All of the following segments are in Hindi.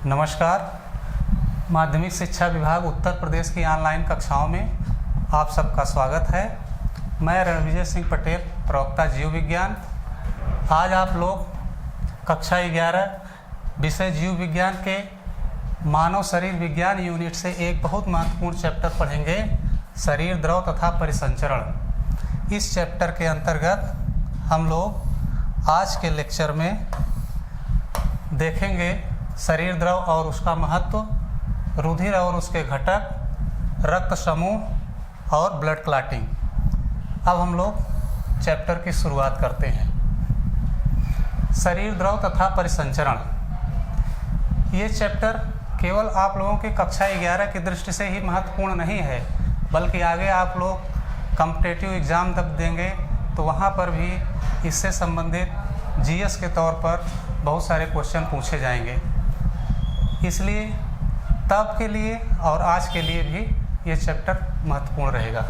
नमस्कार। माध्यमिक शिक्षा विभाग उत्तर प्रदेश की ऑनलाइन कक्षाओं में आप सबका स्वागत है। मैं रणविजय सिंह पटेल, प्रवक्ता जीव विज्ञान। आज आप लोग कक्षा 11 विषय जीव विज्ञान के मानव शरीर विज्ञान यूनिट से एक बहुत महत्वपूर्ण चैप्टर पढ़ेंगे, शरीर द्रव तथा परिसंचरण। इस चैप्टर के अंतर्गत हम लोग आज के लेक्चर में देखेंगे शरीर द्रव और उसका महत्व, रुधिर और उसके घटक, रक्त समूह और ब्लड क्लॉटिंग। अब हम लोग चैप्टर की शुरुआत करते हैं। शरीर द्रव तथा परिसंचरण। ये चैप्टर केवल आप लोगों की कक्षा 11 की दृष्टि से ही महत्वपूर्ण नहीं है, बल्कि आगे आप लोग कॉम्पिटिटिव एग्ज़ाम तक देंगे तो वहाँ पर भी इससे संबंधित जीएस के तौर पर बहुत सारे क्वेश्चन पूछे जाएंगे। इसलिए तब के लिए और आज के लिए भी ये चैप्टर महत्वपूर्ण रहेगा।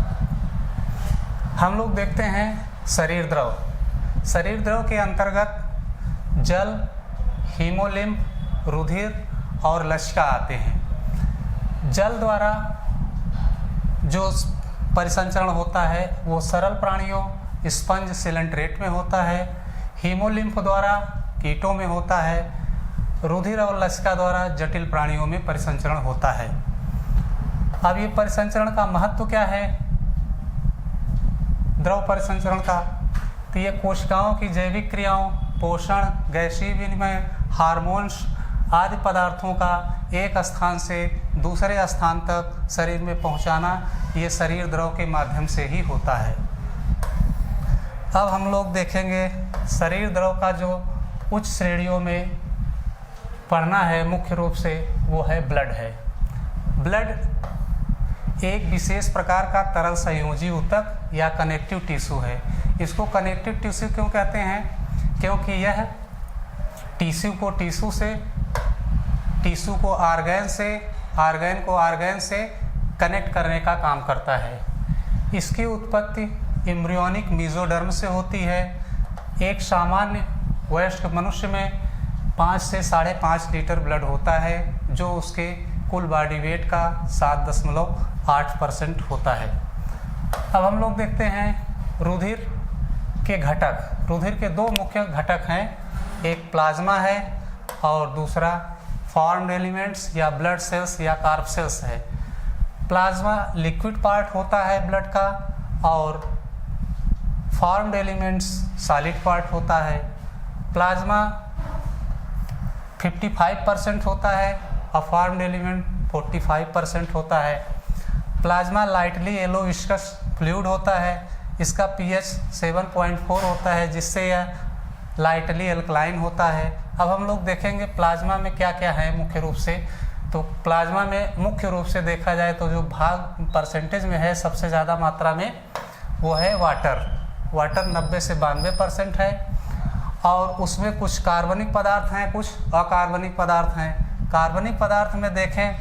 हम लोग देखते हैं शरीर द्रव। शरीर द्रव के अंतर्गत जल, हीमोलिम्फ, रुधिर और लसिका आते हैं। जल द्वारा जो परिसंचरण होता है वो सरल प्राणियों स्पंज सिलेंट्रेट में होता है। हीमोलिम्फ द्वारा कीटों में होता है। रुधिर और लसिका द्वारा जटिल प्राणियों में परिसंचरण होता है। अब ये परिसंचरण का महत्व क्या है द्रव परिसंचरण का? तो ये कोशिकाओं की जैविक क्रियाओं, पोषण, गैसीय विनिमय, हार्मोन्स आदि पदार्थों का एक स्थान से दूसरे स्थान तक शरीर में पहुंचाना ये शरीर द्रव के माध्यम से ही होता है। अब हम लोग देखेंगे शरीर द्रव का जो उच्च श्रेणियों में पढ़ना है मुख्य रूप से वो है ब्लड है। ब्लड एक विशेष प्रकार का तरल संयोजी ऊतक या कनेक्टिव टिश्यू है। इसको कनेक्टिव टिश्यू क्यों कहते हैं? क्योंकि यह टिश्यू को टिश्यू से, टिश्यू को आर्गन से, आर्गन को आर्गन से कनेक्ट करने का काम करता है। इसकी उत्पत्ति एम्ब्रियोनिक मेसोडर्म से होती है। एक सामान्य वयस्क मनुष्य में 5 से 5.5 लीटर ब्लड होता है, जो उसके कुल बॉडी वेट का 7.8% होता है। अब हम लोग देखते हैं रुधिर के घटक। रुधिर के दो मुख्य घटक हैं, एक प्लाज्मा है और दूसरा फॉर्म्ड एलिमेंट्स या ब्लड सेल्स या कार्ब सेल्स है। प्लाज्मा लिक्विड पार्ट होता है ब्लड का और फॉर्म्ड एलिमेंट्स सॉलिड पार्ट होता है। प्लाज्मा 55% होता है और फॉर्म्ड एलिमेंट 45% होता है। Plasma lightly yellow viscous fluid होता है। इसका पीएच 7.4 होता है, जिससे यह लाइटली एल्कलाइन होता है। अब हम लोग देखेंगे प्लाज्मा में क्या क्या है मुख्य रूप से। तो प्लाज्मा में मुख्य रूप से देखा जाए तो जो भाग परसेंटेज में है सबसे ज़्यादा मात्रा में वो है वाटर। वाटर 90 से 92% है और उसमें कुछ कार्बनिक पदार्थ हैं, कुछ अकार्बनिक पदार्थ हैं। कार्बनिक पदार्थ में देखें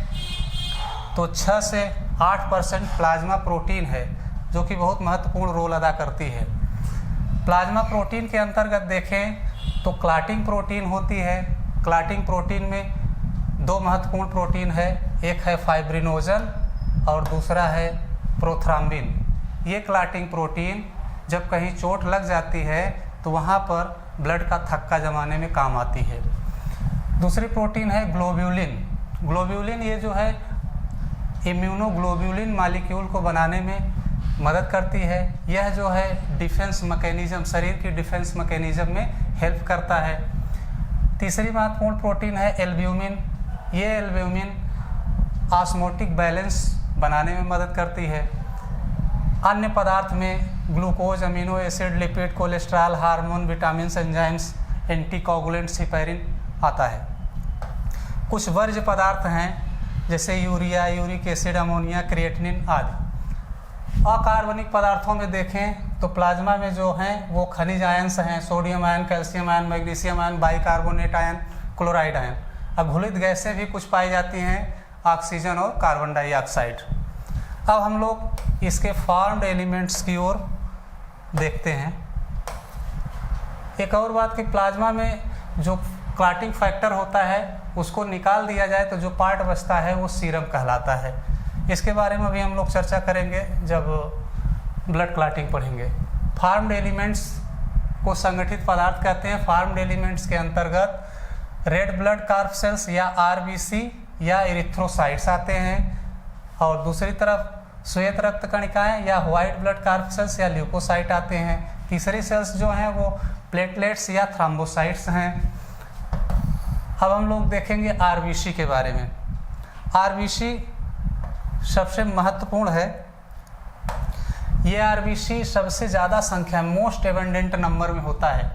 तो 6 से 8% प्लाज्मा प्रोटीन है, जो कि बहुत महत्वपूर्ण रोल अदा करती है। प्लाज्मा प्रोटीन के अंतर्गत देखें तो क्लॉटिंग प्रोटीन होती है। क्लॉटिंग प्रोटीन में दो महत्वपूर्ण प्रोटीन है, एक है फाइब्रिनोजन और दूसरा है प्रोथ्राम्बिन। ये क्लॉटिंग प्रोटीन जब कहीं चोट लग जाती है तो वहाँ पर ब्लड का थक्का जमाने में काम आती है। दूसरी प्रोटीन है ग्लोब्यूलिन। ग्लोब्यूलिन ये जो है इम्यूनोग्लोब्यूलिन मॉलिक्यूल को बनाने में मदद करती है। यह जो है डिफेंस मैकेनिज्म, शरीर की डिफेंस मैकेनिज्म में हेल्प करता है। तीसरी महत्वपूर्ण प्रोटीन है एल्ब्यूमिन। ये एल्ब्यूमिन ऑस्मोटिक बैलेंस बनाने में मदद करती है। अन्य पदार्थ में glucose, amino acid, lipid, cholesterol, hormone, vitamin, enzymes, anticoagulants, heparin आता है। कुछ वर्ज्य पदार्थ हैं जैसे urea, uric acid, ammonia, creatinine आदि। अकार्बनिक पदार्थों में देखें तो प्लाज्मा में जो हैं वो खनिज आयन्स हैं, sodium ion, calcium ion, magnesium ion, bicarbonate ion, chloride ion. अघुलित गैसें भी कुछ पाई जाती हैं, ऑक्सीजन और कार्बन डाइऑक्साइड। अब हम लोग इसके फॉर्म्ड एलिमेंट्स की ओर देखते हैं। एक और बात कि प्लाज्मा में जो क्लॉटिंग फैक्टर होता है उसको निकाल दिया जाए तो जो पार्ट बचता है वो सीरम कहलाता है। इसके बारे में भी हम लोग चर्चा करेंगे जब ब्लड क्लॉटिंग पढ़ेंगे। फार्म्ड एलिमेंट्स को संगठित पदार्थ कहते हैं। फार्म्ड एलिमेंट्स के अंतर्गत रेड ब्लड कार्पसेल्स या आरबीसी या इरिथ्रोसाइट्स आते हैं, और दूसरी तरफ श्वेत रक्त कणिकाएं या व्हाइट ब्लड कार्पसेल्स या ल्यूकोसाइट आते हैं। तीसरी सेल्स जो हैं वो प्लेटलेट्स या थ्रोम्बोसाइट्स हैं। अब हम लोग देखेंगे आरबीसी के बारे में। आरबीसी सबसे महत्वपूर्ण है। ये आरबीसी सबसे ज़्यादा संख्या मोस्ट एबंडेंट नंबर में होता है।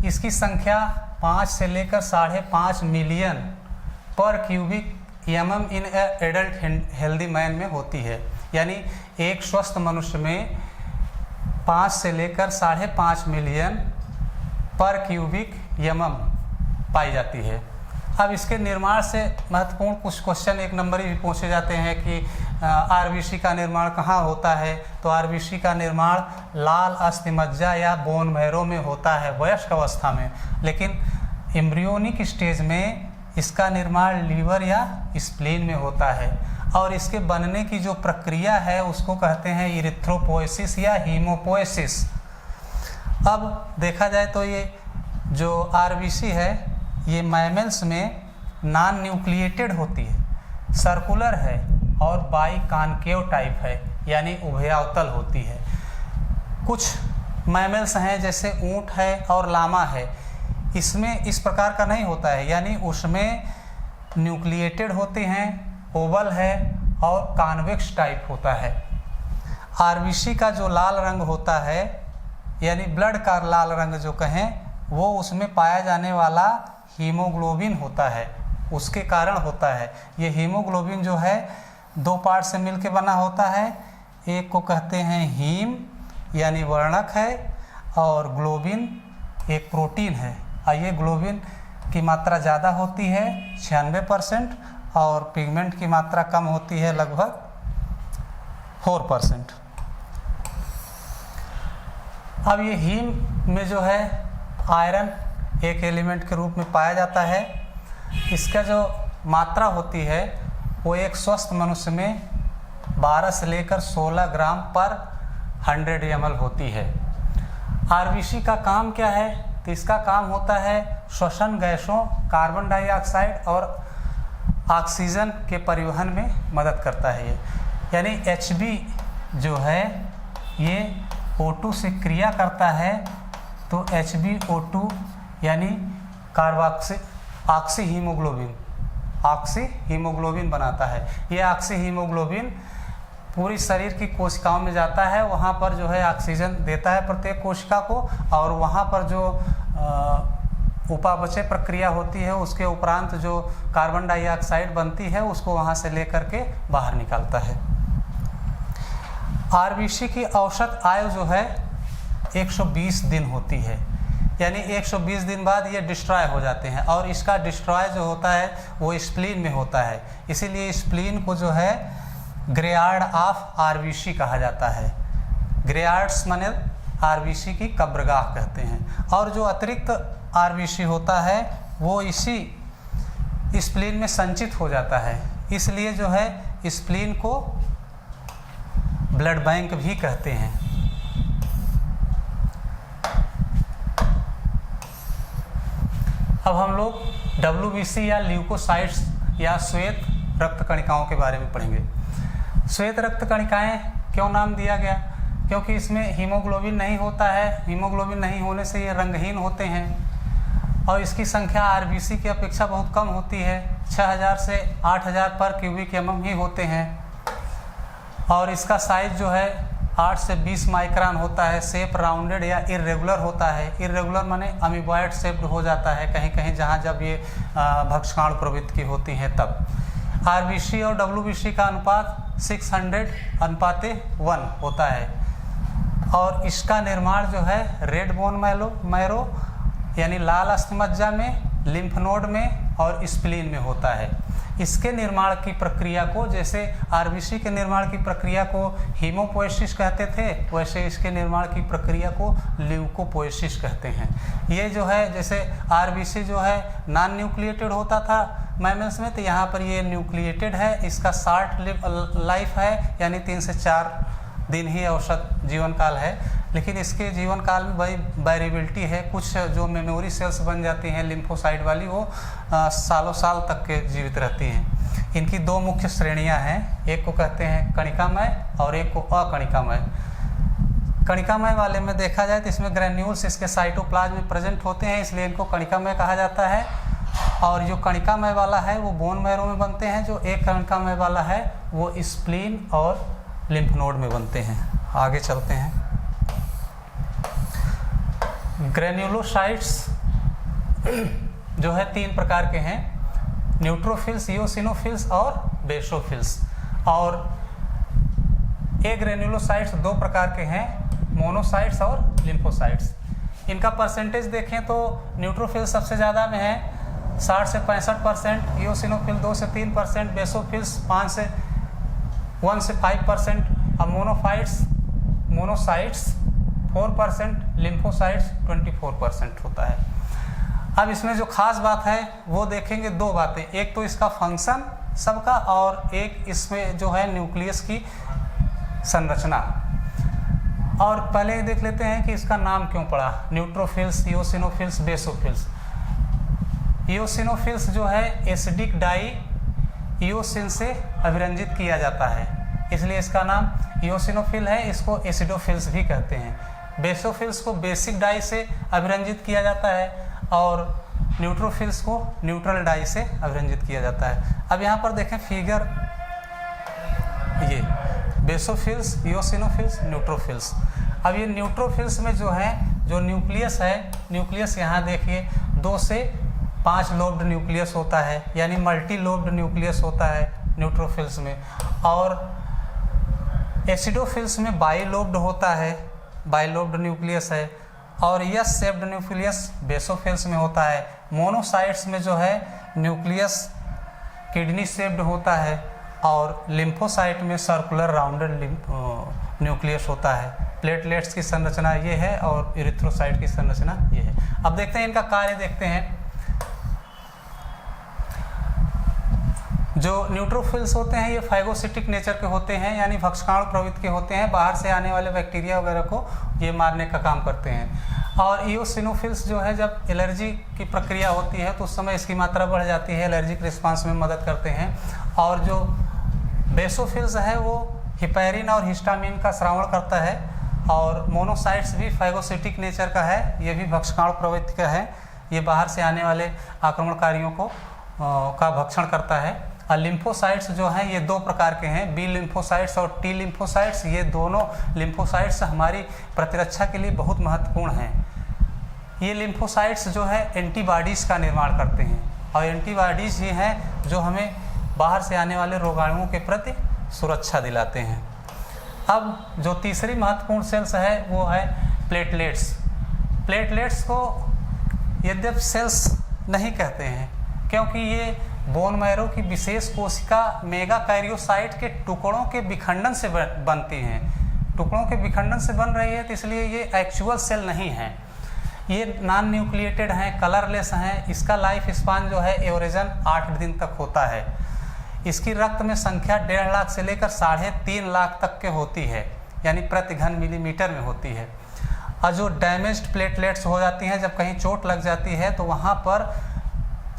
इसकी संख्या 5 से लेकर 5.5 मिलियन पर cubic mm in adult healthy man में होती है। यानी एक स्वस्थ मनुष्य में 5 से लेकर 5.5 मिलियन पर क्यूबिक mm पाई जाती है। अब इसके निर्माण से महत्वपूर्ण कुछ क्वेश्चन एक नंबर भी पूछे जाते हैं कि आरबीसी का निर्माण कहाँ होता है। तो आरबीसी का निर्माण लाल अस्थिमज्जा या बोन मैरो में होता है वयस्क अवस्था में, लेकिन एम्ब्रियोनिक स्टेज में इसका निर्माण लीवर या स्प्लीन में होता है, और इसके बनने की जो प्रक्रिया है उसको कहते हैं इरिथ्रोपोएसिस या हीमोपोएसिस। अब देखा जाए तो ये जो आरबीसी है ये मैमल्स में नॉन न्यूक्लिएटेड होती है, सर्कुलर है और बाइकॉन्केव टाइप है, यानी उभयावतल होती है। कुछ मैमल्स हैं जैसे ऊंट है और लामा है, इसमें इस प्रकार का नहीं होता है, यानी उसमें न्यूक्लिएटेड होते हैं, ओवल है और कॉन्वेक्स टाइप होता है। आरबीसी का जो लाल रंग होता है, यानी ब्लड का लाल रंग जो कहें, वो उसमें पाया जाने वाला हीमोग्लोबिन होता है, उसके कारण होता है। ये हीमोग्लोबिन जो है 2 पार्ट से मिलकर बना होता है। एक को कहते हैं हीम यानी वर्णक है, और ग्लोबिन एक प्रोटीन है। और ये ग्लोबिन की मात्रा ज़्यादा होती है 96%, और पिगमेंट की मात्रा कम होती है लगभग 4%। अब ये हीम में जो है आयरन एक एलिमेंट के रूप में पाया जाता है। इसका जो मात्रा होती है वो एक स्वस्थ मनुष्य में 12 से लेकर 16 ग्राम पर 100 ml होती है। आरबीसी का काम क्या है? तो इसका काम होता है श्वसन गैसों कार्बन डाइऑक्साइड और ऑक्सीजन के परिवहन में मदद करता है ये। यानी HB जो है ये O2 से क्रिया करता है, तो HbO2 यानी ऑक्सी हीमोग्लोबिन बनाता है। ये ऑक्सी हीमोग्लोबिन पूरी शरीर की कोशिकाओं में जाता है, वहाँ पर जो है ऑक्सीजन देता है प्रत्येक कोशिका को, और वहाँ पर जो उपापचय प्रक्रिया होती है उसके उपरांत जो कार्बन डाइऑक्साइड बनती है उसको वहाँ से लेकर के बाहर निकालता है। आरबीसी की औसत आयु जो है 120 दिन होती है, यानी 120 दिन बाद ये डिस्ट्रॉय हो जाते हैं, और इसका डिस्ट्रॉय जो होता है वो स्प्लीन में होता है। इसीलिए स्प्लीन को जो है ग्रेयार्ड ऑफ आरबीसी कहा जाता है। ग्रेयार्ड्स माने आरबीसी की कब्रगाह कहते हैं। और जो अतिरिक्त आरबीसी होता है वो इसी स्प्लीन में संचित हो जाता है, इसलिए जो है स्प्लीन को ब्लड बैंक भी कहते हैं। अब हम लोग WBC या ल्यूकोसाइट्स या श्वेत रक्त कणिकाओं के बारे में पढ़ेंगे। श्वेत रक्त कणिकाएं क्यों नाम दिया गया? क्योंकि इसमें हीमोग्लोबिन नहीं होता है। हीमोग्लोबिन नहीं होने से ये रंगहीन होते हैं, और इसकी संख्या आरबीसी की अपेक्षा बहुत कम होती है। 6000 से 8000 पर क्यूबिक mm ही होते हैं, और इसका साइज जो है 8 से 20 माइक्रोन होता है। शेप राउंडेड या इरेगुलर होता है। इरेगुलर माने अमीबॉइड शेप्ड हो जाता है कहीं कहीं, जहाँ जब ये भक्षकाणु प्रवृत्ति की होती हैं तब। आरबीसी और WBC का अनुपात 600:1 होता है, और इसका निर्माण जो है रेड बोन मैरो यानी लाल अस्थिमज्जा में, लिम्फ नोड में और स्प्लीन में होता है। इसके निर्माण की प्रक्रिया को, जैसे आरबीसी के निर्माण की प्रक्रिया को हीमोपोएसिस कहते थे, वैसे इसके निर्माण की प्रक्रिया को ल्यूकोपोएसिस कहते हैं। ये जो है, जैसे आरबीसी जो है नॉन न्यूक्लिएटेड होता था मैमल्स में, तो यहाँ पर ये न्यूक्लिएटेड है। इसका शॉर्ट लाइफ है, यानी 3 से 4 दिन ही औसत जीवन काल है, लेकिन इसके जीवन काल में बड़ी वेरिएबिलिटी है। कुछ जो मेमोरी सेल्स बन जाती हैं लिम्फोसाइट वाली, वो सालों साल तक के जीवित रहती हैं। इनकी 2 मुख्य श्रेणियां हैं, एक को कहते हैं कणिकामय और एक को अकणिकामय। कणिकामय वाले में देखा जाए तो इसमें ग्रैन्यूल्स इसके साइटोप्लाज्म में प्रेजेंट होते हैं, इसलिए इनको कणिकामय कहा जाता है। और जो कणिकामय वाला है वो बोन मैरो में बनते हैं, जो एक कणिकामय वाला है वो स्प्लीन और लिम्फ नोड में बनते हैं। आगे चलते हैं। ग्रेन्युलोसाइट्स जो है 3 प्रकार के हैं, न्यूट्रोफिल्स, इओसिनोफिल्स और बेसोफिल्स। और ये ग्रेन्युलोसाइट्स 2 प्रकार के हैं, मोनोसाइट्स और लिम्फोसाइट्स। इनका परसेंटेज देखें तो न्यूट्रोफिल सबसे ज़्यादा में है, 60 से 65%, इओसिनोफिल 2 से 3%, बेसोफिल्स 1 से 5%, और मोनोसाइट्स 4%, लिम्फोसाइट्स 24% होता है। अब इसमें जो खास बात है वो देखेंगे 2 बातें, एक तो इसका फंक्शन सबका, और एक इसमें जो है न्यूक्लियस की संरचना। और पहले देख लेते हैं कि इसका नाम क्यों पड़ा, न्यूट्रोफिल्स, इओसिनोफिल्स, बेसोफिल्स। इओसिनोफिल्स जो है एसिडिक डाई इओसिन से अभिरंजित किया जाता है, इसलिए इसका नाम इओसिनोफिल है। इसको एसिडोफिल्स भी कहते हैं। बेसोफिल्स को बेसिक डाई से अभिरंजित किया जाता है, और न्यूट्रोफिल्स को न्यूट्रल डाई से अभिरंजित किया जाता है। अब यहाँ पर देखें फिगर, ये बेसोफिल्स, इओसिनोफिल्स, न्यूट्रोफिल्स। अब ये न्यूट्रोफिल्स में जो है, जो न्यूक्लियस है, न्यूक्लियस यहाँ देखिए 2 से 5 लोब्ड न्यूक्लियस होता है, यानी मल्टी लोब्ड न्यूक्लियस होता है न्यूट्रोफिल्स में। और एसिडोफिल्स में बाइलोब्ड होता है, बाइलोब्ड न्यूक्लियस है। और यस शेप्ड न्यूक्लियस बेसोफिल्स में होता है। मोनोसाइट्स में जो है न्यूक्लियस किडनी शेप्ड होता है, और लिम्फोसाइट में सर्कुलर राउंडेड न्यूक्लियस होता है। प्लेटलेट्स की संरचना ये है और इरिथ्रोसाइट की संरचना ये है। अब देखते हैं इनका कार्य देखते हैं। जो न्यूट्रोफिल्स होते हैं ये फाइगोसिटिक नेचर के होते हैं, यानी भक्षकाणु प्रवृत्ति के होते हैं, बाहर से आने वाले बैक्टीरिया वगैरह को ये मारने का काम करते हैं। और इओसिनोफिल्स जो है, जब एलर्जी की प्रक्रिया होती है तो उस समय इसकी मात्रा बढ़ जाती है, एलर्जिक रिस्पांस में मदद करते हैं। और जो बेसोफिल्स है वो हिपैरिन और हिस्टामिन का स्रावण करता है। और मोनोसाइट्स भी फाइगोसिटिक नेचर का है, ये भी भक्षकाणु प्रवृत्ति का है, ये बाहर से आने वाले आक्रमणकारियों को का भक्षण करता है। और लिम्फोसाइट्स जो हैं ये 2 प्रकार के हैं, बी लिम्फोसाइट्स और टी लिम्फोसाइट्स। ये दोनों लिम्फोसाइट्स हमारी प्रतिरक्षा के लिए बहुत महत्वपूर्ण हैं। ये लिम्फोसाइट्स जो है एंटीबॉडीज़ का निर्माण करते हैं, और एंटीबॉडीज़ ये हैं जो हमें बाहर से आने वाले रोगाणुओं के प्रति सुरक्षा दिलाते हैं। अब जो तीसरी महत्वपूर्ण सेल्स है वो है प्लेटलेट्स। प्लेटलेट्स को यद्यपि सेल्स नहीं कहते हैं, क्योंकि ये बोन मैरो की विशेष कोशिका मेगाकैरियोसाइट के टुकड़ों के विखंडन से बनती हैं। टुकड़ों के विखंडन से बन रही है, तो इसलिए ये एक्चुअल सेल नहीं है। ये नॉन न्यूक्लिएटेड हैं, कलरलेस हैं। इसका लाइफ स्पान जो है एवरेजन 8 दिन तक होता है। इसकी रक्त में संख्या 1.5 लाख से लेकर 3.5 लाख तक के होती है, यानी प्रति घन मिलीमीटर में होती है। और जो डैमेज्ड प्लेटलेट्स हो जाती हैं, जब कहीं चोट लग जाती है तो वहाँ पर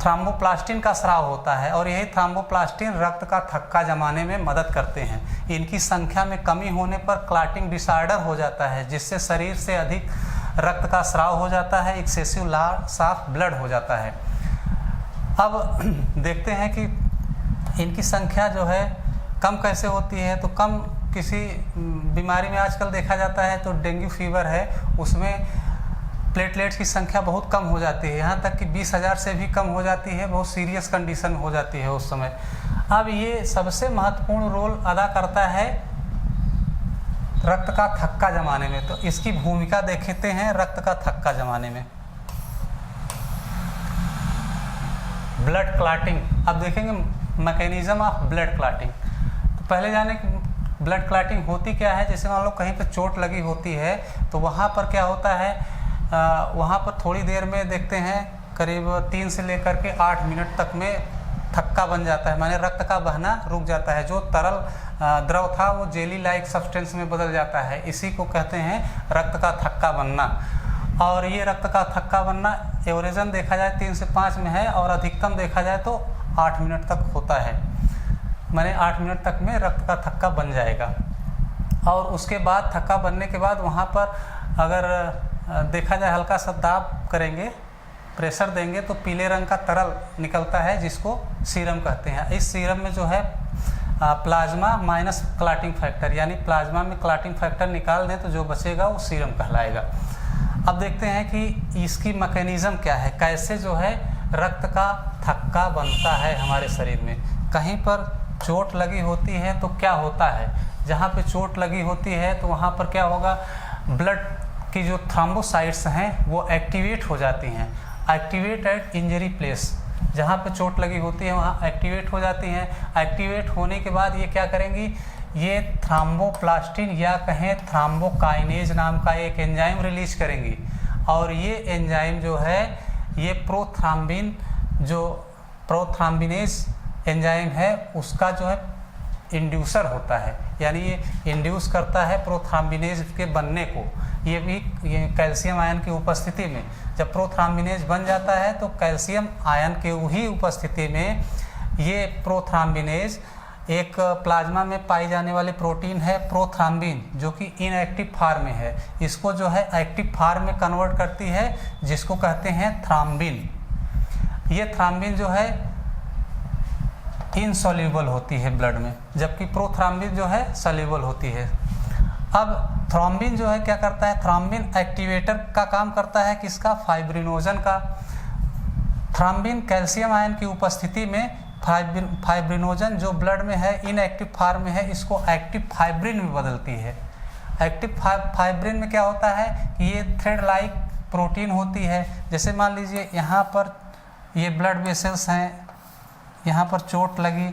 थ्रोम्बोप्लास्टिन का स्राव होता है, और यही थ्रोम्बोप्लास्टिन रक्त का थक्का जमाने में मदद करते हैं। इनकी संख्या में कमी होने पर क्लॉटिंग डिसऑर्डर हो जाता है, जिससे शरीर से अधिक रक्त का स्राव हो जाता है, एक्सेसिव लॉस ऑफ ब्लड हो जाता है। अब देखते हैं कि इनकी संख्या जो है कम कैसे होती है। तो कम किसी बीमारी में आजकल देखा जाता है, तो डेंगू फीवर है, उसमें प्लेटलेट्स की संख्या बहुत कम हो जाती है, यहाँ तक कि 20,000 से भी कम हो जाती है, बहुत सीरियस कंडीशन हो जाती है उस समय। अब ये सबसे महत्वपूर्ण रोल अदा करता है रक्त का थक्का जमाने में। तो इसकी भूमिका देखते हैं रक्त का थक्का जमाने में। ब्लड क्लॉटिंग, अब देखेंगे मैकेनिज्म ऑफ ब्लड क्लॉटिंग। तो पहले जाने कि ब्लड क्लॉटिंग होती क्या है। जैसे मान लो कहीं पर चोट लगी होती है तो वहाँ पर क्या होता है, वहाँ पर थोड़ी देर में देखते हैं करीब 3 से लेकर के 8 मिनट तक में थक्का बन जाता है, माने रक्त का बहना रुक जाता है। जो तरल द्रव था वो जेली लाइक सब्सटेंस में बदल जाता है। इसी को कहते हैं रक्त का थक्का बनना। और ये रक्त का थक्का बनना एवरेजन देखा जाए 3 से 5 में है और अधिकतम देखा जाए तो 8 मिनट तक होता है। माने 8 मिनट तक में रक्त का थक्का बन जाएगा। और उसके बाद थक्का बनने के बाद वहाँ पर अगर देखा जाए हल्का सा दाब करेंगे, प्रेशर देंगे तो पीले रंग का तरल निकलता है जिसको सीरम कहते हैं। इस सीरम में जो है प्लाज्मा माइनस क्लॉटिंग फैक्टर, यानी प्लाज्मा में क्लॉटिंग फैक्टर निकाल दें तो जो बचेगा वो सीरम कहलाएगा। अब देखते हैं कि इसकी मैकेनिज्म क्या है, कैसे जो है रक्त का थक्का बनता है हमारे शरीर में। कहीं पर चोट लगी होती है तो क्या होता है, जहाँ पे चोट लगी होती है तो वहाँ पर क्या होगा, ब्लड की जो थ्रोम्बोसाइट्स हैं वो एक्टिवेट हो जाती हैं। एक्टिवेट एट इंजरी प्लेस, जहाँ पे चोट लगी होती है वहाँ एक्टिवेट हो जाती हैं। एक्टिवेट होने के बाद ये क्या करेंगी, ये थ्रोम्बोप्लास्टिन या कहें थ्रोम्बोकाइनेज नाम का एक एंजाइम रिलीज करेंगी। और ये एंजाइम जो है ये प्रोथ्राम्बिन, जो प्रोथ्राम्बिनेज एंजाइम है उसका जो है इंड्यूसर होता है, यानी ये इंड्यूस करता है प्रोथ्राम्बिनेज के बनने को। ये भी कैल्शियम आयन की उपस्थिति में जब प्रोथ्राम्बिनेज बन जाता है तो कैल्शियम आयन के ही उपस्थिति में ये प्रोथ्राम्बिनेज एक प्लाज्मा में पाई जाने वाली प्रोटीन है प्रोथ्राम्बिन, जो कि इनएक्टिव फॉर्म में है। इसको जो है एक्टिव फॉर्म में कन्वर्ट करती है जिसको कहते हैं थ्रोम्बिन। ये थ्रोम्बिन जो है इनसॉल्यूबल होती है ब्लड में, जबकि प्रोथ्राम्बिन जो है सॉल्यूबल होती है। अब थ्रोम्बिन जो है क्या करता है, थ्रोम्बिन एक्टिवेटर का काम करता है किसका, फाइब्रिनोजन का। थ्रोम्बिन कैल्शियम आयन की उपस्थिति में फाइब्रिनोजन जो ब्लड में है इनएक्टिव फॉर्म में है, इसको एक्टिव फाइब्रिन में बदलती है। एक्टिव फाइब्रिन में क्या होता है कि ये थ्रेड लाइक प्रोटीन होती है। जैसे मान लीजिए यहाँ पर ये ब्लड वेसल्स हैं, यहाँ पर चोट लगी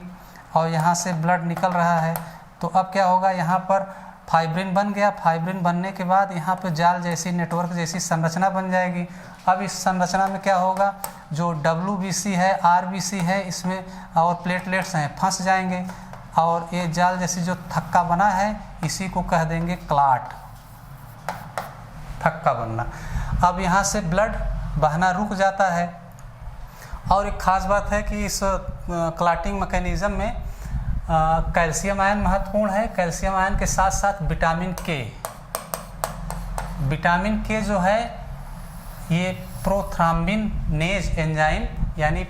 और यहाँ से ब्लड निकल रहा है, तो अब क्या होगा, यहाँ पर फाइब्रिन बन गया। फाइब्रिन बनने के बाद यहाँ पे जाल जैसी, नेटवर्क जैसी संरचना बन जाएगी। अब इस संरचना में क्या होगा, जो WBC है, RBC है इसमें और प्लेटलेट्स हैं फंस जाएंगे और ये जाल जैसी जो थक्का बना है इसी को कह देंगे क्लॉट, थक्का बनना। अब यहाँ से ब्लड बहना रुक जाता है। और एक ख़ास बात है कि इस क्लॉटिंग मैकेनिज्म में कैल्शियम आयन महत्वपूर्ण है। कैल्शियम आयन के साथ साथ विटामिन के, विटामिन के जो है ये प्रोथ्राम्बिनेज एंजाइम यानी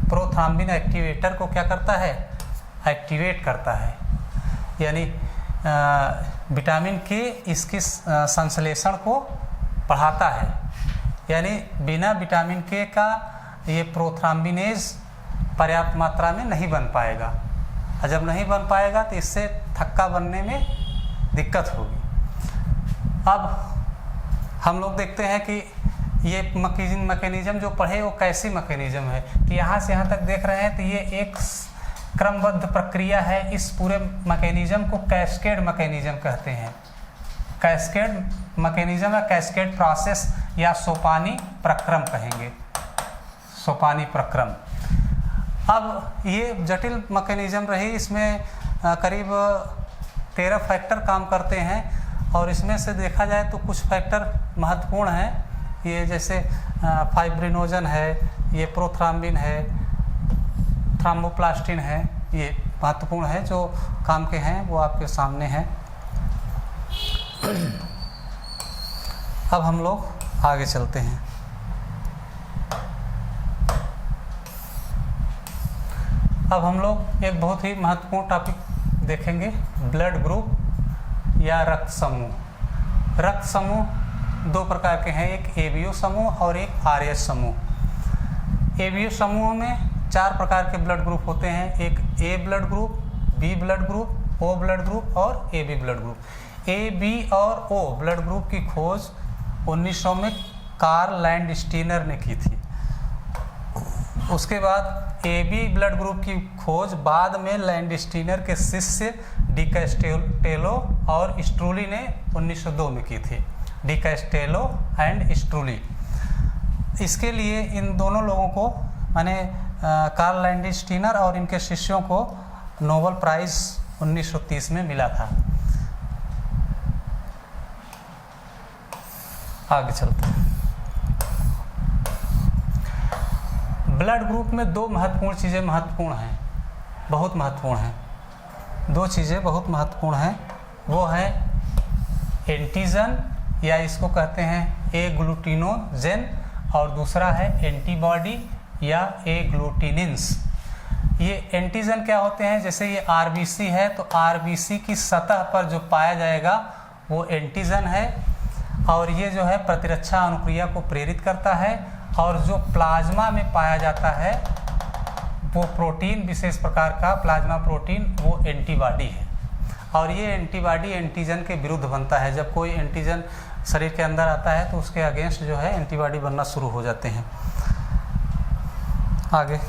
प्रोथ्राम्बिन एक्टिवेटर को क्या करता है, एक्टिवेट करता है। यानी विटामिन के इसकी संश्लेषण को बढ़ाता है। यानी बिना विटामिन के का ये प्रोथ्राम्बिनेज पर्याप्त मात्रा में नहीं बन पाएगा, और जब नहीं बन पाएगा तो इससे थक्का बनने में दिक्कत होगी। अब हम लोग देखते हैं कि ये मैकेनिज्म जो पढ़े वो कैसी मैकेनिज्म है कि यहाँ से यहाँ तक देख रहे हैं तो ये एक क्रमबद्ध प्रक्रिया है। इस पूरे मैकेनिज्म को कैस्केड मैकेनिज्म कहते हैं। कैस्केड मैकेनिज्म या कैस्केड प्रोसेस या सोपानी प्रक्रम कहेंगे, सोपानी प्रक्रम। अब ये जटिल मैकेनिज्म रही, इसमें करीब 13 फैक्टर काम करते हैं और इसमें से देखा जाए तो कुछ फैक्टर महत्वपूर्ण हैं। ये जैसे फाइब्रिनोजन है, ये प्रोथ्राम्बिन है, थ्रोम्बोप्लास्टिन है, ये महत्वपूर्ण है जो काम के हैं, वो आपके सामने हैं। अब हम लोग आगे चलते हैं। अब हम लोग एक बहुत ही महत्वपूर्ण टॉपिक देखेंगे, ब्लड ग्रुप या रक्त समूह। रक्त समूह 2 प्रकार के हैं, एक ABO समूह और एक RH समूह। ABO समूह में 4 प्रकार के ब्लड ग्रुप होते हैं, एक A blood group, B blood group, O blood group और AB blood group. A, B और O ब्लड ग्रुप की खोज 1900 में कार्ल लैंडस्टीनर ने की थी। उसके बाद AB ब्लड ग्रुप की खोज बाद में लैंडस्टीनर के शिष्य डी कैस्टेलो और स्ट्रूली ने 1902 में की थी। Decastello and Sturli. इसके लिए इन दोनों लोगों को माने कार्ल लैंडस्टीनर और इनके शिष्यों को नोबेल प्राइज़ 1930 में मिला था। आगे चलते हैं। ब्लड ग्रुप में दो महत्वपूर्ण चीज़ें महत्वपूर्ण हैं, बहुत महत्वपूर्ण हैं। दो चीज़ें बहुत महत्वपूर्ण हैं, वो है एंटीजन या इसको कहते हैं एग्लूटिनोजेन, और दूसरा है एंटीबॉडी या एग्लूटिनिन्स। ये एंटीजन क्या होते हैं? जैसे ये आरबीसी है तो आरबीसी की सतह पर जो पाया जाएगा वो एंटीजन है, और ये जो है प्रतिरक्षा अनुक्रिया को प्रेरित करता है। और जो प्लाज्मा में पाया जाता है वो प्रोटीन, विशेष प्रकार का प्लाज्मा प्रोटीन, वो एंटीबॉडी है। और ये एंटीबॉडी एंटीजन के विरुद्ध बनता है। जब कोई एंटीजन शरीर के अंदर आता है तो उसके अगेंस्ट जो है एंटीबॉडी बनना शुरू हो जाते हैं। आगे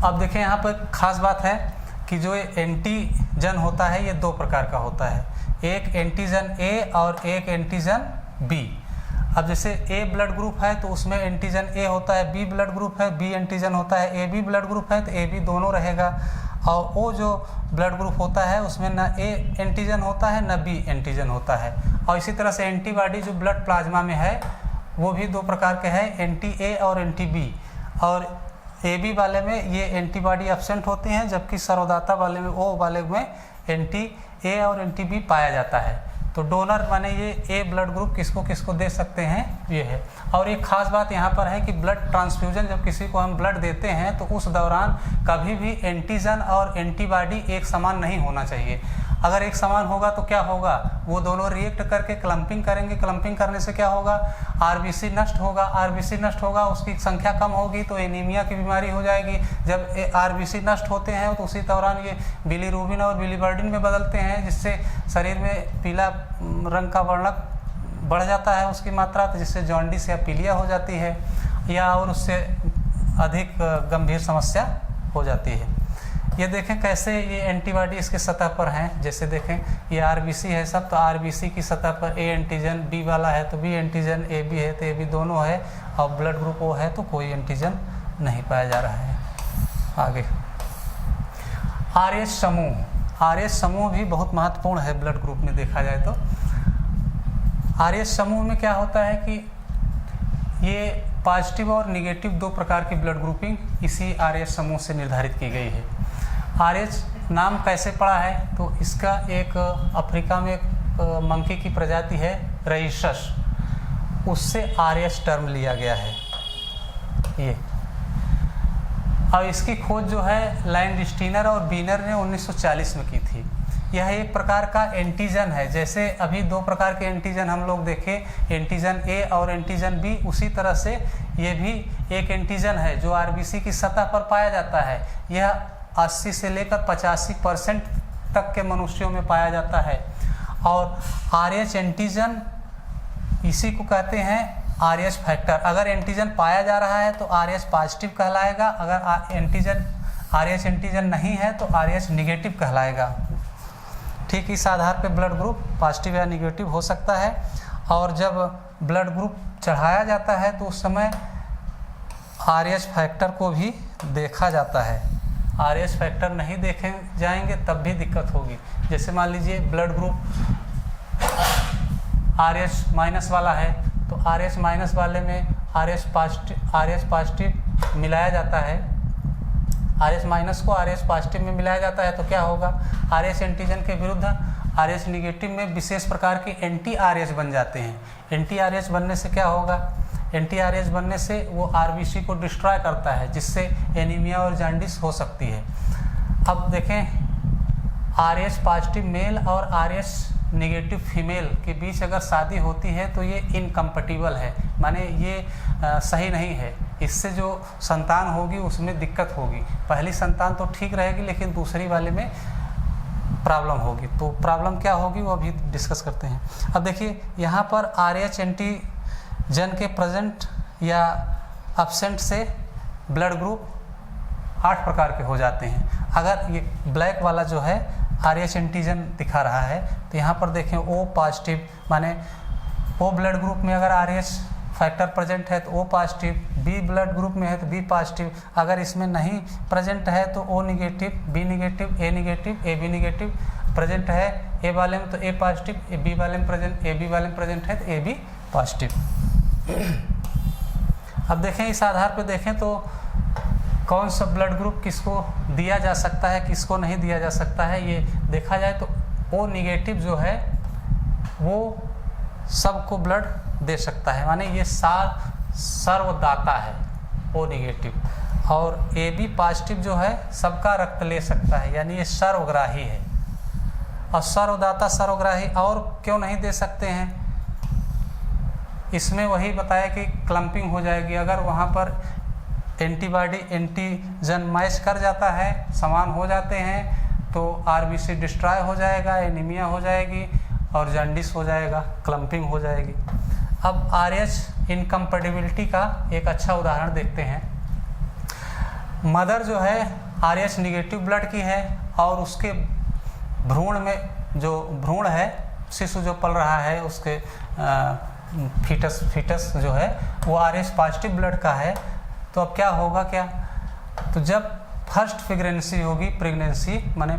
अब देखें, यहाँ पर खास बात है कि जो एंटीजन होता है ये दो प्रकार का होता है, एक एंटीजन ए और एक एंटीजन बी। अब जैसे ए ब्लड ग्रुप है तो उसमें एंटीजन ए होता है, बी ब्लड ग्रुप है बी एंटीजन होता है, ए बी ब्लड ग्रुप है तो ए बी दोनों रहेगा। और वो जो ब्लड ग्रुप होता है उसमें न ए एंटीजन होता है न बी एंटीजन होता है। और इसी तरह से एंटीबॉडी जो ब्लड प्लाज्मा में है वो भी दो प्रकार के हैं, एंटी ए और एंटी बी। और ए बी वाले में ये एंटीबॉडी एब्सेंट होती हैं, जबकि सर्वदाता वाले में ओ वाले में एंटी ए और एंटी बी पाया जाता है। तो डोनर माने ये ए ब्लड ग्रुप किसको किसको दे सकते हैं ये है। और एक खास बात यहाँ पर है कि ब्लड ट्रांसफ्यूजन जब किसी को हम ब्लड देते हैं तो उस दौरान कभी भी एंटीजन और एंटीबॉडी एक समान नहीं होना चाहिए। अगर एक समान होगा तो क्या होगा, वो दोनों रिएक्ट करके क्लम्पिंग करेंगे। क्लम्पिंग करने से क्या होगा, आरबीसी नष्ट होगा। आरबीसी नष्ट होगा, उसकी संख्या कम होगी तो एनीमिया की बीमारी हो जाएगी। जब आरबीसी नष्ट होते हैं तो उसी दौरान ये बिलीरुबिन और बिलीवर्डिन में बदलते हैं, जिससे शरीर में पीला रंग का वर्णक बढ़ जाता है उसकी मात्रा, तो जिससे जॉन्डिस या पीलिया हो जाती है या और उससे अधिक गंभीर समस्या हो जाती है। ये देखें कैसे ये एंटीबॉडी इसके सतह पर हैं। जैसे देखें ये आरबीसी है सब, तो आरबीसी की सतह पर ए एंटीजन, बी वाला है तो बी एंटीजन, ए बी है तो ए बी दोनों है, और ब्लड ग्रुप ओ है तो कोई एंटीजन नहीं पाया जा रहा है। आगे आरएच समूह। आरएच समूह भी बहुत महत्वपूर्ण है ब्लड ग्रुप में देखा जाए तो। आरएच समूह में क्या होता है कि ये पॉजिटिव और निगेटिव दो प्रकार की ब्लड ग्रुपिंग इसी आरएच समूह से निर्धारित की गई है। आरएच नाम कैसे पड़ा है, तो इसका एक अफ्रीका में एक मंकी की प्रजाति है रईसस, उससे आरएच टर्म लिया गया है ये। और इसकी खोज जो है लैंडस्टीनर और बीनर ने 1940 में की थी। यह एक प्रकार का एंटीजन है। जैसे अभी दो प्रकार के एंटीजन हम लोग देखे, एंटीजन ए और एंटीजन बी, उसी तरह से ये भी एक एंटीजन है जो आरबीसी की सतह पर पाया जाता है। यह 80 से लेकर 85% तक के मनुष्यों में पाया जाता है। और आरएच एंटीजन इसी को कहते हैं आरएच फैक्टर। अगर एंटीजन पाया जा रहा है तो आरएच पॉजिटिव कहलाएगा, अगर एंटीजन आरएच एंटीजन नहीं है तो आरएच निगेटिव कहलाएगा। ठीक इस आधार पे ब्लड ग्रुप पॉजिटिव या निगेटिव हो सकता है। और जब ब्लड ग्रुप चढ़ाया जाता है तो उस समय आरएच फैक्टर को भी देखा जाता है। आरएच फैक्टर नहीं देखे जाएंगे तब भी दिक्कत होगी। जैसे मान लीजिए ब्लड ग्रुप आरएच माइनस वाला है तो आरएच माइनस वाले में आरएच पॉजिटिव मिलाया जाता है, आरएच माइनस को आरएच पॉजिटिव में मिलाया जाता है तो क्या होगा, आरएच एंटीजन के विरुद्ध आरएच निगेटिव में विशेष प्रकार के एंटी आरएच बन जाते हैं। एंटी आरएच बनने से क्या होगा, एंटी आरएच बनने से वो आरबीसी को डिस्ट्रॉय करता है, जिससे एनीमिया और जॉन्डिस हो सकती है। अब देखें आरएच पॉजिटिव मेल और आरएच निगेटिव फीमेल के बीच अगर शादी होती है तो ये इनकम्पैटिबल है, माने ये सही नहीं है। इससे जो संतान होगी उसमें दिक्कत होगी। पहली संतान तो ठीक रहेगी लेकिन दूसरी वाले में प्रॉब्लम होगी। तो प्रॉब्लम क्या होगी वो अभी डिस्कस करते हैं। अब देखिए यहाँ पर आरएच एंटी जन के प्रेजेंट या एब्सेंट से ब्लड ग्रुप 8 प्रकार के हो जाते हैं। अगर ये ब्लैक वाला जो है RH एंटीजन दिखा रहा है तो यहाँ पर देखें O पॉजिटिव, माने O ब्लड ग्रुप में अगर RH फैक्टर प्रेजेंट है तो O positive, B blood group में है तो B पॉजिटिव, अगर इसमें नहीं प्रेजेंट है तो O negative, B negative, A negative, AB negative, present है A वाले में तो A पॉजिटिव, B वाले में प्रेजेंट, AB वाले में प्रेजेंट है तो AB पॉजिटिव। अब देखें इस आधार पर देखें तो कौन सा ब्लड ग्रुप किसको दिया जा सकता है, किसको नहीं दिया जा सकता है। ये देखा जाए तो O निगेटिव जो है वो सबको ब्लड दे सकता है, माने ये सर्वदाता है O निगेटिव, और AB पॉजिटिव जो है सबका रक्त ले सकता है, यानी ये सर्वग्राही है। और सर्वदाता सर्वग्राही और क्यों नहीं दे सकते हैं, इसमें वही बताया कि क्लम्पिंग हो जाएगी। अगर वहाँ पर एंटीबॉडी एंटीजन मैच कर जाता है, समान हो जाते हैं, तो RBC डिस्ट्रॉय हो जाएगा, एनीमिया हो जाएगी और जॉन्डिस हो जाएगा, क्लम्पिंग हो जाएगी। अब RH इनकम्पैटिबिलिटी का एक अच्छा उदाहरण देखते हैं। मदर जो है RH निगेटिव ब्लड की है और उसके भ्रूण में जो भ्रूण है, शिशु जो पल रहा है, उसके फीटस जो है वो RH पॉजिटिव ब्लड का है। तो अब क्या होगा, क्या तो जब फर्स्ट प्रेगनेंसी माने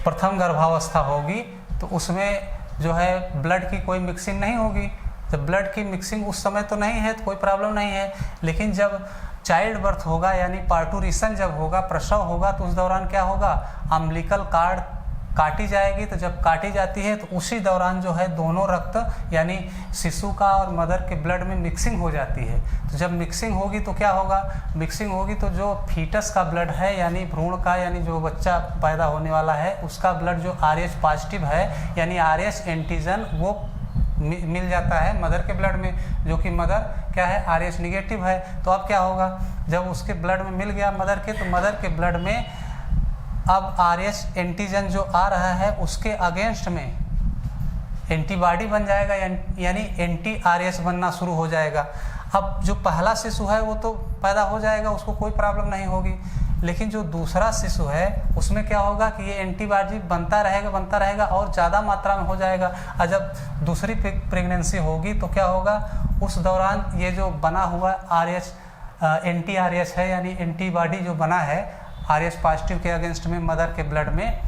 प्रथम गर्भावस्था होगी तो उसमें जो है ब्लड की कोई मिक्सिंग नहीं होगी। जब ब्लड की मिक्सिंग उस समय तो नहीं है तो कोई प्रॉब्लम नहीं है, लेकिन जब चाइल्ड बर्थ होगा यानी पार्टूरिशन जब होगा, प्रसव होगा, तो उस दौरान क्या होगा, अम्बिलिकल कार्ड काटी जाएगी। तो जब काटी जाती है तो उसी दौरान जो है दोनों रक्त यानी शिशु का और मदर के ब्लड में मिक्सिंग हो जाती है। तो जब मिक्सिंग होगी तो क्या होगा, मिक्सिंग होगी तो जो फीटस का ब्लड है यानी भ्रूण का, यानी जो बच्चा पैदा होने वाला है उसका ब्लड जो RH पॉजिटिव है यानी RH एंटीजन वो मिल जाता है मदर के ब्लड में, जो कि मदर क्या है RH निगेटिव है। तो अब क्या होगा, जब उसके ब्लड में मिल गया मदर के, तो मदर के ब्लड में अब RH एंटीजन जो आ रहा है उसके अगेंस्ट में एंटीबॉडी बन जाएगा, यानी एंटी RH बनना शुरू हो जाएगा। अब जो पहला शिशु है वो तो पैदा हो जाएगा, उसको कोई प्रॉब्लम नहीं होगी, लेकिन जो दूसरा शिशु है उसमें क्या होगा कि ये एंटीबॉडी बनता रहेगा और ज़्यादा मात्रा में हो जाएगा। और जब दूसरी प्रेगनेंसी होगी तो क्या होगा, उस दौरान ये जो बना हुआ RH एंटी RH है यानी एंटीबॉडी जो बना है RH पॉजिटिव के अगेंस्ट में मदर के ब्लड में,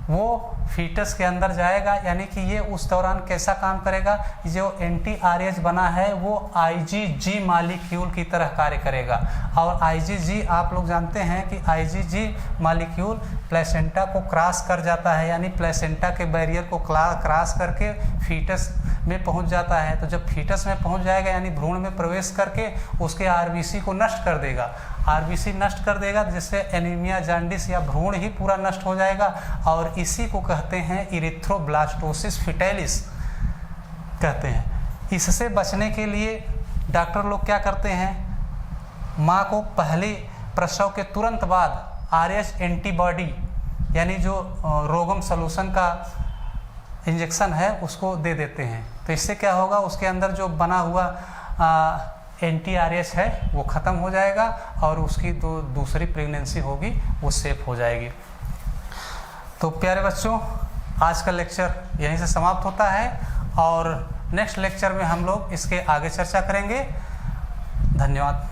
वो फीटस के अंदर जाएगा, यानी कि ये उस दौरान कैसा काम करेगा, जो एंटी RH बना है वो IgG मॉलिक्यूल की तरह कार्य करेगा। और IgG आप लोग जानते हैं कि IgG मॉलिक्यूल प्लेसेंटा को क्रॉस कर जाता है, यानी प्लेसेंटा के बैरियर को क्रॉस करके फीटस में पहुंच जाता है। तो जब फीटस में पहुंच जाएगा यानी भ्रूण में प्रवेश करके उसके RBC को नष्ट कर देगा, RBC नष्ट कर देगा, जिससे एनीमिया, जॉन्डिस या भ्रूण ही पूरा नष्ट हो जाएगा। और इसी को कहते हैं इरिथ्रोब्लास्टोसिस फिटेलिस कहते हैं। इससे बचने के लिए डॉक्टर लोग क्या करते हैं, माँ को पहले प्रसव के तुरंत बाद RH एंटीबॉडी यानी जो रोगम सॉल्यूशन का इंजेक्शन है उसको दे देते हैं। तो इससे क्या होगा, उसके अंदर जो बना हुआ एंटी RH है वो ख़त्म हो जाएगा और उसकी दूसरी प्रेगनेंसी होगी वो सेफ हो जाएगी। तो प्यारे बच्चों, आज का लेक्चर यहीं से समाप्त होता है और नेक्स्ट लेक्चर में हम लोग इसके आगे चर्चा करेंगे। धन्यवाद।